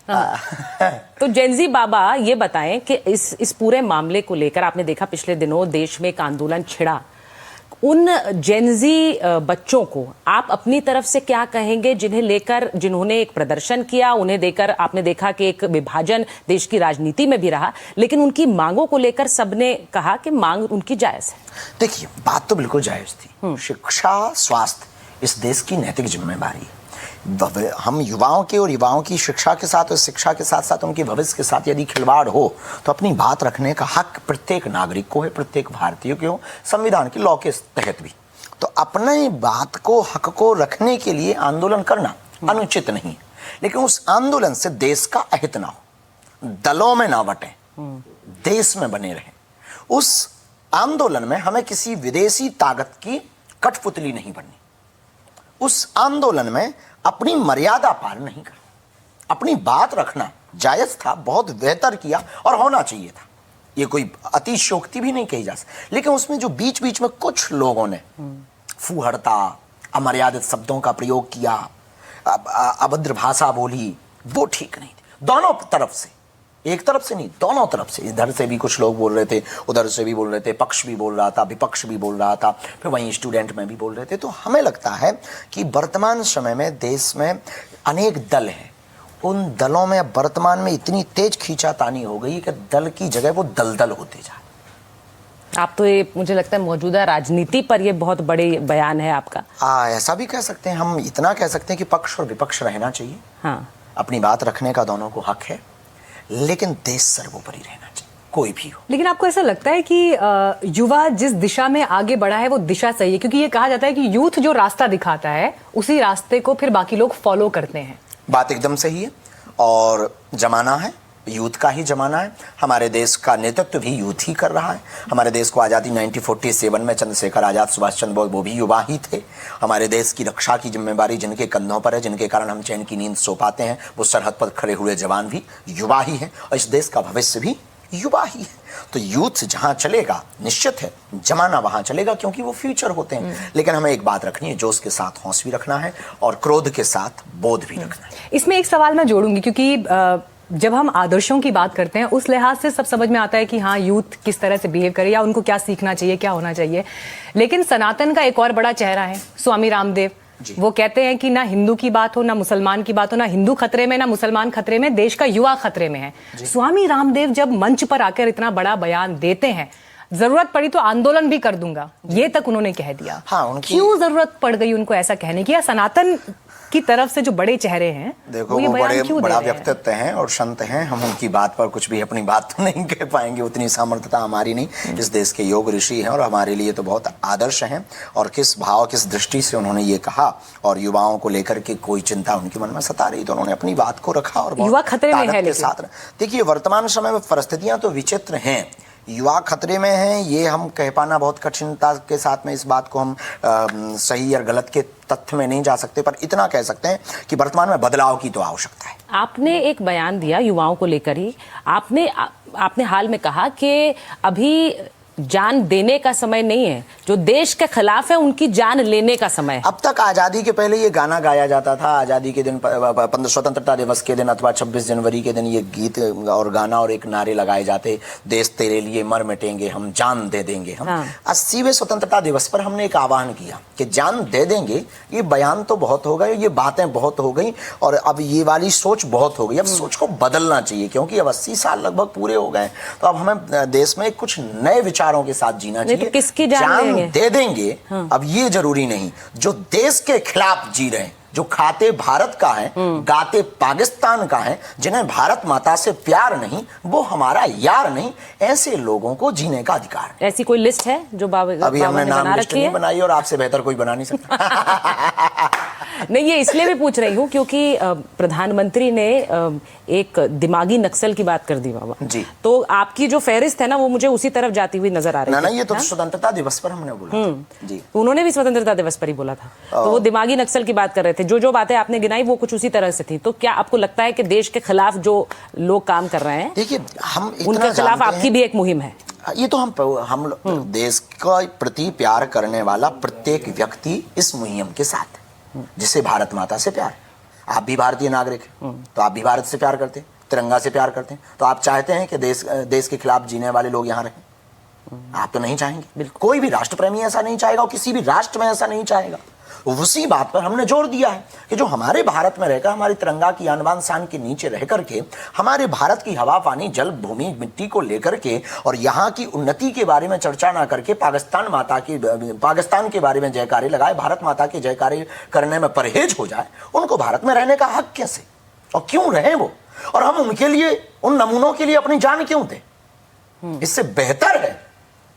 तो जेनजी बाबा ये बताएं कि इस पूरे मामले को लेकर आपने देखा पिछले दिनों देश में एक आंदोलन छिड़ा, उन जेनजी बच्चों को आप अपनी तरफ से क्या कहेंगे जिन्हें लेकर, जिन्होंने एक प्रदर्शन किया, उन्हें देकर आपने देखा कि एक विभाजन देश की राजनीति में भी रहा, लेकिन उनकी मांगों को लेकर सबने कहा कि मांग उनकी जायज है। देखिए, बात तो बिल्कुल जायज थी। शिक्षा, स्वास्थ्य इस देश की नैतिक जिम्मेदारी है। हम युवाओं के और युवाओं की शिक्षा के साथ और शिक्षा के साथ साथ उनके भविष्य के साथ यदि खिलवाड़ हो तो अपनी बात रखने का हक प्रत्येक नागरिक को है, प्रत्येक भारतीय को, संविधान की लॉ के तहत भी। तो अपनी बात को, हक को रखने के लिए आंदोलन करना अनुचित नहीं है, लेकिन उस आंदोलन से देश का अहित ना हो, दलों में ना बटें, देश में बने रहें। उस आंदोलन में हमें किसी विदेशी ताकत की कठपुतली नहीं बननी। उस आंदोलन में अपनी मर्यादा पार नहीं करना, अपनी बात रखना जायज था, बहुत बेहतर किया और होना चाहिए था। ये कोई अतिशयोक्ति भी नहीं कही जा सकती, लेकिन उसमें जो बीच बीच में कुछ लोगों ने फूहड़ता, अमर्यादित शब्दों का प्रयोग किया, अभद्र भाषा बोली, वो ठीक नहीं थी। दोनों तरफ से, एक तरफ से नहीं, दोनों तरफ से। इधर से भी कुछ लोग बोल रहे थे, उधर से भी बोल रहे थे, पक्ष भी बोल रहा था, विपक्ष भी बोल रहा था, फिर वहीं स्टूडेंट में भी बोल रहे थे। तो हमें लगता है कि वर्तमान समय में देश में अनेक दल हैं, उन दलों में वर्तमान में इतनी तेज खींचातानी हो गई कि दल की जगह वो दलदल होते जा रहे। आप तो ये, मुझे लगता है मौजूदा राजनीति पर ये बहुत बड़े बयान है आपका। ऐसा भी कह सकते हैं, हम इतना कह सकते हैं कि पक्ष और विपक्ष रहना चाहिए। हाँ, अपनी बात रखने का दोनों को हक है, लेकिन देश सर्वोपरि रहना चाहिए, कोई भी हो। लेकिन आपको ऐसा लगता है कि युवा जिस दिशा में आगे बढ़ा है वो दिशा सही है? क्योंकि ये कहा जाता है कि यूथ जो रास्ता दिखाता है उसी रास्ते को फिर बाकी लोग फॉलो करते हैं। बात एकदम सही है, और जमाना है, यूथ का ही जमाना है। हमारे देश का नेतृत्व भी यूथ ही कर रहा है। हमारे देश को आज़ादी 1947 में चंद्रशेखर आज़ाद, सुभाष चंद्र बोस, वो भी युवा ही थे। हमारे देश की रक्षा की जिम्मेदारी जिनके कंधों पर है, जिनके कारण हम चैन की नींद सो पाते हैं, वो सरहद पर खड़े हुए जवान भी युवा ही हैं, और इस देश का भविष्य भी युवा ही है। तो यूथ जहां चलेगा, निश्चित है जमाना वहां चलेगा, क्योंकि वो फ्यूचर होते हैं। लेकिन हमें एक बात रखनी है, जोश के साथ हौस भी रखना है और क्रोध के साथ बोध भी रखना है। इसमें एक सवाल मैं जोड़ूंगी, क्योंकि जब हम आदर्शों की बात करते हैं उस लिहाज से सब समझ में आता है कि हाँ, यूथ किस तरह से बिहेव करे या उनको क्या सीखना चाहिए, क्या होना चाहिए। लेकिन सनातन का एक और बड़ा चेहरा है स्वामी रामदेव। वो कहते हैं कि ना हिंदू की बात हो, ना मुसलमान की बात हो, ना हिंदू खतरे में, ना मुसलमान खतरे में, देश का युवा खतरे में है। स्वामी रामदेव जब मंच पर आकर इतना बड़ा बयान देते हैं, जरूरत पड़ी तो आंदोलन भी कर दूंगा, ये तक उन्होंने कह दिया। हाँ, क्यों जरूरत पड़ गई उनको ऐसा कहने की? या सनातन की तरफ से जो बड़े चेहरे हैं, देखो, वो बड़ा व्यक्तित्व हैं और संत हैं, हम उनकी बात पर कुछ भी अपनी बात तो नहीं कह पाएंगे, उतनी सामर्थ्यता हमारी नहीं। इस देश के योग ऋषि हैं और हमारे लिए तो बहुत आदर्श हैं, और किस भाव, किस दृष्टि से उन्होंने ये कहा, और युवाओं को लेकर के कोई चिंता उनके मन में सता रही, तो उन्होंने अपनी बात को रखा और युवा खतरे में है। देखिए, वर्तमान समय में परिस्थितियां तो विचित्र हैं, युवा खतरे में हैं, ये हम कह पाना बहुत कठिनता के साथ में, इस बात को हम सही और गलत के तथ्य में नहीं जा सकते, पर इतना कह सकते हैं कि वर्तमान में बदलाव की तो आवश्यकता है। आपने एक बयान दिया युवाओं को लेकर ही, आपने हाल में कहा कि अभी जान देने का समय नहीं है, जो देश के खिलाफ है उनकी जान लेने का समय है। अब तक आज़ादी के पहले ये गाना गाया जाता था, आज़ादी के दिन, स्वतंत्रता दिवस के दिन अथवा 26 जनवरी के दिन ये गीत और गाना और एक नारे लगाए जाते, देश तेरे लिए मर मिटेंगे हम, जान दे देंगे हम। 80वें स्वतंत्रता दिवस पर हमने एक आह्वान किया कि जान दे देंगे। ये बयान तो बहुत हो गए, ये बातें बहुत हो गई, और अब ये वाली सोच बहुत हो गई। अब सोच को बदलना चाहिए, क्योंकि अब 80 साल लगभग पूरे हो गए, तो अब हमें देश में कुछ नए विचारों के साथ जीना चाहिए। तो किसकी जान दे देंगे? अब ये जरूरी नहीं, जो देश के खिलाफ जी रहे हैं, जो खाते भारत का है, गाते पाकिस्तान का है, जिन्हें भारत माता से प्यार नहीं, वो हमारा यार नहीं, ऐसे लोगों को जीने का अधिकार है। ऐसी कोई लिस्ट है जो अभी हमने नाम लिस्ट नहीं बनाई, और आपसे बेहतर कोई बना नहीं सकता। नहीं, ये इसलिए भी पूछ रही हूँ क्योंकि प्रधानमंत्री ने एक दिमागी नक्सल की बात कर दी बाबा जी, तो आपकी जो फहरिस्त है ना, वो मुझे उसी तरफ जाती हुई नजर आ रही है। ना, ये तो स्वतंत्रता दिवस पर हमने बोला जी, उन्होंने भी स्वतंत्रता दिवस पर ही बोला था, तो वो दिमागी नक्सल की बात कर रहे थे। जो बातें आपने गिनाई वो कुछ उसी तरह से थी। तो क्या आपको लगता है कि देश के खिलाफ जो लोग काम कर रहे हैं, देखिए, हम उनके खिलाफ आपकी भी एक मुहिम है? ये तो हम देश के प्रति प्यार करने वाला प्रत्येक व्यक्ति इस मुहिम के साथ, जिसे भारत माता से प्यार। आप भी भारतीय नागरिक हैं, तो आप भी भारत से प्यार करते हैं, तिरंगा से प्यार करते हैं, तो आप चाहते हैं कि देश के खिलाफ जीने वाले लोग यहाँ रहें? आप तो नहीं चाहेंगे। कोई भी राष्ट्र प्रेमी ऐसा नहीं चाहेगा और किसी भी राष्ट्र में ऐसा नहीं चाहेगा। उसी बात पर हमने जोर दिया है कि जो हमारे भारत में रहकर, हमारी तिरंगा की आन बान शान के नीचे रह करके, हमारे भारत की हवा पानी जल भूमि मिट्टी को लेकर के और यहाँ की उन्नति के बारे में चर्चा ना करके पाकिस्तान के बारे में जयकारे लगाए, भारत माता के जयकारे करने में परहेज हो जाए, उनको भारत में रहने का हक कैसे और क्यों रहे वो? और हम उनके लिए, उन नमूनों के लिए अपनी जान क्यों दें? इससे बेहतर है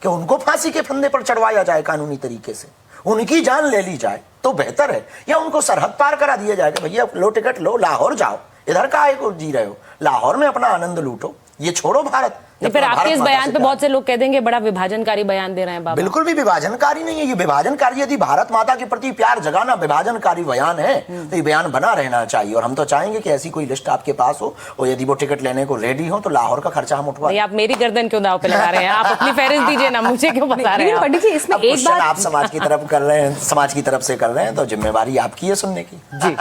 कि उनको फांसी के फंदे पर चढ़वाया जाए कानूनी तरीके से, उनकी जान ले ली जाए तो बेहतर है, या उनको सरहद पार करा दिया जाएगा, भैया लो टिकट लो, लाहौर जाओ, इधर काहे को जी रहे हो, लाहौर में अपना आनंद लूटो, ये छोड़ो भारत। फिर आपके इस बयान पे बहुत से लोग कह देंगे बड़ा विभाजनकारी बयान दे रहे हैं बाबा। बिल्कुल भी विभाजनकारी नहीं है ये। विभाजनकारी, यदि भारत माता के प्रति प्यार जगाना विभाजनकारी बयान है तो ये बयान बना रहना चाहिए। और हम तो चाहेंगे कि ऐसी कोई लिस्ट आपके पास हो और यदि वो टिकट लेने को रेडी हो तो लाहौर का खर्चा हम उठवा। आप मेरी गर्दन क्यों दाव पे लगा रहे हैं? आप अपनी फहरिस्त दीजिए ना, मुझे क्यों बता रहे हैं? पंडित जी, इसमें एक बात आप समाज की तरफ कर रहे हैं, समाज की तरफ से कर रहे हैं, तो जिम्मेवारी आपकी है सुनने की। जी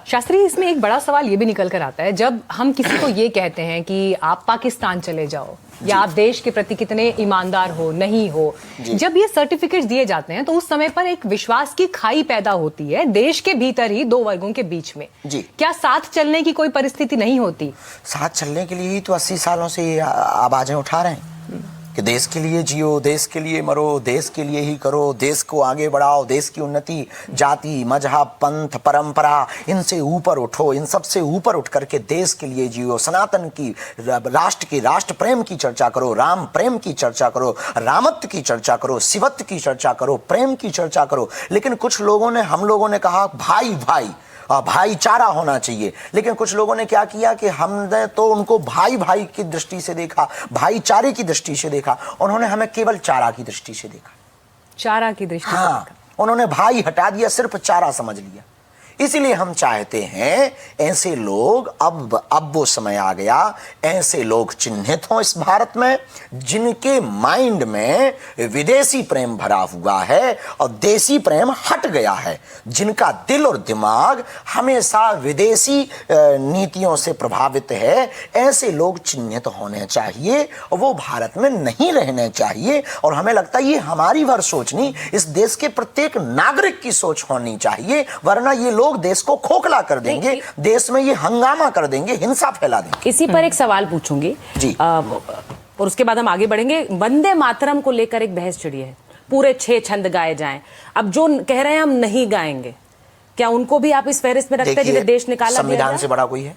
शास्त्री, इसमें एक बड़ा सवाल ये भी निकल कर आता है, जब हम किसी को ये कहते हैं कि आप पाकिस्तान चले जाओ या आप देश के प्रति कितने ईमानदार हो नहीं हो, जब ये सर्टिफिकेट्स दिए जाते हैं तो उस समय पर एक विश्वास की खाई पैदा होती है देश के भीतर ही दो वर्गों के बीच में। जी। क्या साथ चलने की कोई परिस्थिति नहीं होती? साथ चलने के लिए ही तो 80 सालों से आवाजें उठा रहे हैं कि देश के लिए जियो, देश के लिए मरो, देश के लिए ही करो, देश को आगे बढ़ाओ, देश की उन्नति, जाति मजहब पंथ परंपरा इनसे ऊपर उठो, इन सब से ऊपर उठ करके देश के लिए जियो, सनातन की राष्ट्र की राष्ट्र प्रेम की चर्चा करो, राम प्रेम की चर्चा करो, रामत्व की चर्चा करो, शिवत्व की चर्चा करो, प्रेम की चर्चा करो। लेकिन कुछ लोगों ने, हम लोगों ने कहा भाई भाई भाईचारा होना चाहिए, लेकिन कुछ लोगों ने क्या किया कि हमने तो उनको भाई भाई की दृष्टि से देखा, भाईचारे की दृष्टि से देखा, उन्होंने हमें केवल चारा की दृष्टि से देखा। चारा की दृष्टि से हाँ, उन्होंने भाई हटा दिया, सिर्फ चारा समझ लिया। इसलिए हम चाहते हैं ऐसे लोग, अब वो समय आ गया, ऐसे लोग चिन्हित हों इस भारत में जिनके माइंड में विदेशी प्रेम भरा हुआ है और देसी प्रेम हट गया है, जिनका दिल और दिमाग हमेशा विदेशी नीतियों से प्रभावित है। ऐसे लोग चिन्हित होने चाहिए और वो भारत में नहीं रहने चाहिए। और हमें लगता है ये हमारी भर सोच नहीं, इस देश के प्रत्येक नागरिक की सोच होनी चाहिए, वरना ये लोग देश को खोखला कर देंगे, देश में ये हंगामा कर देंगे, हिंसा फैला देंगे। इसी पर एक सवाल पूछूंगी जी, और उसके बाद हम आगे बढ़ेंगे। वंदे मातरम को लेकर एक बहस छिड़ी है, पूरे 6 छंद गाए जाएं। अब जो कह रहे हैं हम नहीं गाएंगे, क्या उनको भी आप इस फहरिस्त में रखते हैं जिन्हें देश निकाला? संविधान से बड़ा कोई है?